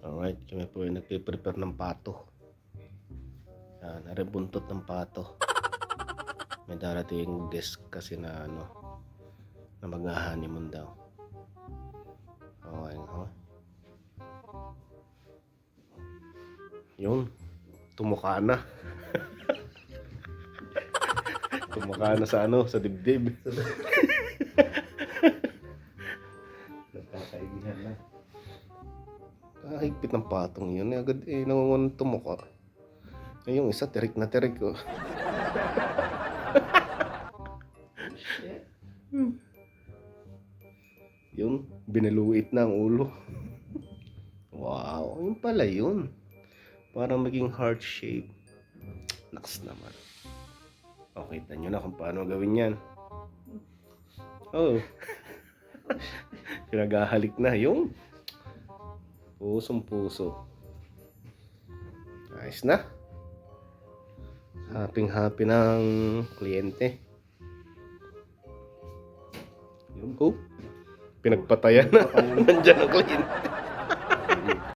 Alright, kami po yung nagpe-prepare ng pato. Yan, narebuntot ng pato. May darating guest kasi na na mag-honeymoon daw. Okay, oh. Yun, tumuka na. Tumuka na sa sa dibdib. Nagkakaibihan na. Kahigpit ng patong yun. Agad nangungunan tumuka. Yung isa, tirik na tirik. Oh. Yun, binaluit na ang ulo. Wow, yun pala yun. Parang maging heart shape. Naks naman. Okay, tanyo na kung paano gawin yan. Oh. Pinagahalik na yung pusong puso. Ayos na. Happy ng kliyente. Yun po. Pinagpatayan na. Nandiyan ang kliyente.